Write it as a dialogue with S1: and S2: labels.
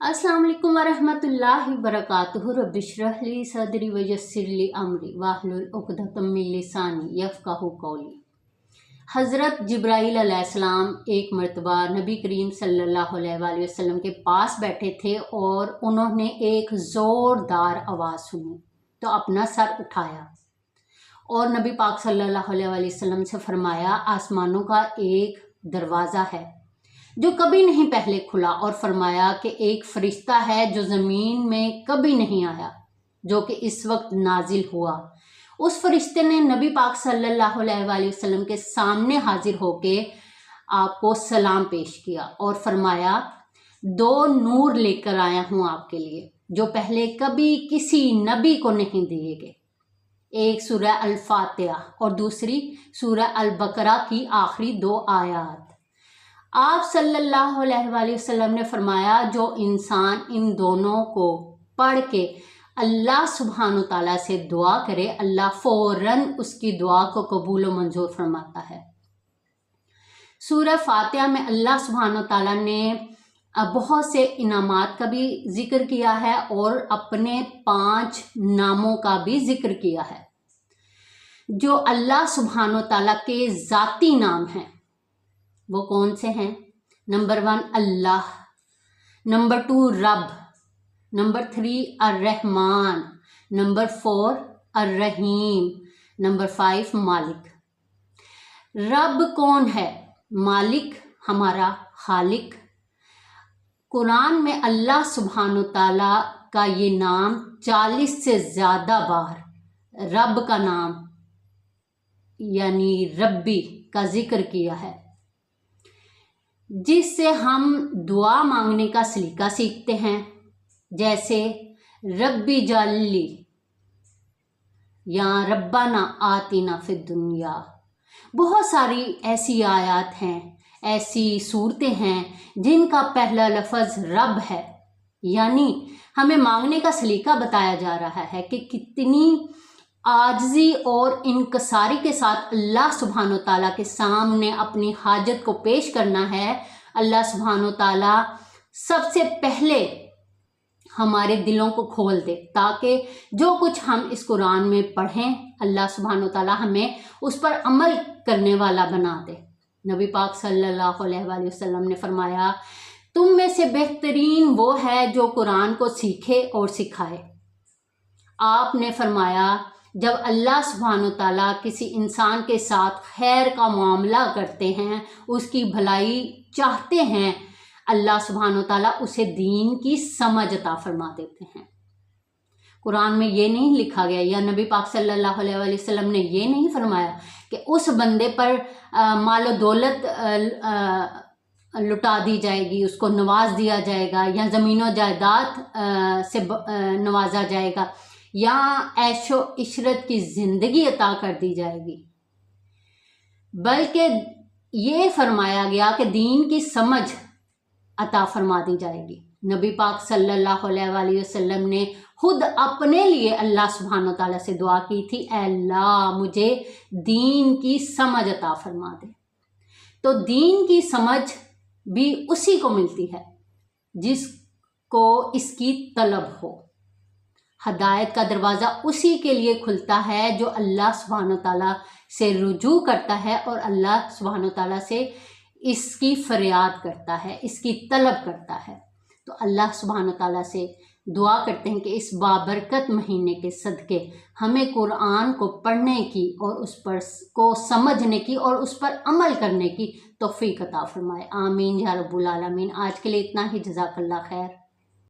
S1: अस्सलाम वालेकुम वरहमतुल्लाहि वबरकातुहू। रब्बि इश्रह ली सदरी वयस्सिर ली अमरी वाहलुल उक़दतम मिन लिसानी यफ़क़हू क़ौली। हज़रत जिब्राईल अलैहिस्सलाम एक मरतबा नबी करीम सल्लल्लाहु अलैहि वसल्लम के पास बैठे थे और उन्होंने एक ज़ोरदार आवाज़ सुनी तो अपना सर उठाया और नबी पाक सल्लल्लाहु अलैहि वसल्लम से फरमाया, आसमानों का एक दरवाज़ा है जो कभी नहीं पहले खुला, और फरमाया कि एक फ़रिश्ता है जो ज़मीन में कभी नहीं आया जो कि इस वक्त नाजिल हुआ। उस फरिश्ते ने नबी पाक सल्लल्लाहु अलैहि वसल्लम के सामने हाजिर होके आपको सलाम पेश किया और फरमाया, दो नूर लेकर आया हूँ आपके लिए जो पहले कभी किसी नबी को नहीं दिए गए। एक सूरह अल-फातिहा और दूसरी सूरह अल-बकरा की आखिरी दो आयत। आप सल्लल्लाहु अलैहि वसल्लम ने फरमाया, जो इंसान इन दोनों को पढ़ के अल्लाह सुब्हान ताला से दुआ करे, अल्लाह फ़ौरन उसकी दुआ को कबूल व मंजूर फरमाता है। सूरह फातिहा में अल्लाह सुब्हान ताला ने बहुत से इनामात का भी जिक्र किया है और अपने 5 नामों का भी जिक्र किया है जो अल्लाह सुब्हान ताला के ज़ाती नाम हैं। वो कौन से हैं? नंबर 1 अल्लाह, नंबर 2 रब, नंबर 3 अर्रहमान, नंबर 4 अर्रहीम, नंबर 5 मालिक। रब कौन है? मालिक हमारा खालिक। कुरान में अल्लाह सुब्हान ताला का ये नाम 40 से ज़्यादा बार रब का नाम यानी रब्बी का जिक्र किया है, जिससे हम दुआ मांगने का सलीका सीखते हैं। जैसे रब्बी जाली या रब्बाना आतिना फिद दुनिया। बहुत सारी ऐसी आयत हैं, ऐसी सूरतें हैं जिनका पहला लफ्ज़ रब है, यानी हमें मांगने का सलीका बताया जा रहा है कि कितनी आजिज़ी और इनकसारी के साथ अल्लाह सुब्हानो ताला के सामने अपनी हाजत को पेश करना है। अल्लाह सुब्हानो ताला सबसे पहले हमारे दिलों को खोल दे ताकि जो कुछ हम इस कुरान में पढ़ें अल्लाह सुब्हानो ताला हमें उस पर अमल करने वाला बना दे। नबी पाक सल्लल्लाहु अलैहि वसल्लम ने फरमाया, तुम में से बेहतरीन वो है जो कुरान को सीखे और सिखाए। आपने फरमाया, जब अल्लाह सुब्हानो ताला किसी इंसान के साथ खैर का मामला करते हैं, उसकी भलाई चाहते हैं, अल्लाह सुब्हानो ताला उसे दीन की समझ अता फरमा देते हैं। कुरान में ये नहीं लिखा गया या नबी पाक सल्लल्लाहु अलैहि वसल्लम ने ये नहीं फरमाया कि उस बंदे पर मालो दौलत लुटा दी जाएगी, उसको नवाज दिया जाएगा या ज़मीनों जायदाद से नवाजा जाएगा या ऐशो इशरत की ज़िंदगी अता कर दी जाएगी, बल्कि ये फरमाया गया कि दीन की समझ अता फरमा दी जाएगी। नबी पाक सल्लल्लाहु अलैहि वसल्लम ने खुद अपने लिए अल्लाह सुब्हानो ताला से दुआ की थी, अल्लाह मुझे दीन की समझ अता फरमा दे। तो दीन की समझ भी उसी को मिलती है जिसको इसकी तलब हो। हदायत का दरवाज़ा उसी के लिए खुलता है जो अल्लाह सुब्हानो ताला से रुजू करता है और अल्लाह सुब्हानो ताला से इसकी फरियाद करता है, इसकी तलब करता है। तो अल्लाह सुब्हानो ताला से दुआ करते हैं कि इस बाबरकत महीने के सदके हमें कुरान को पढ़ने की और उस पर को समझने की और उस पर अमल करने की तौफीक अता फरमाए। आमीन या रब्बुल आलमीन। आज के लिए इतना ही। जज़ाकल्लाह खैर।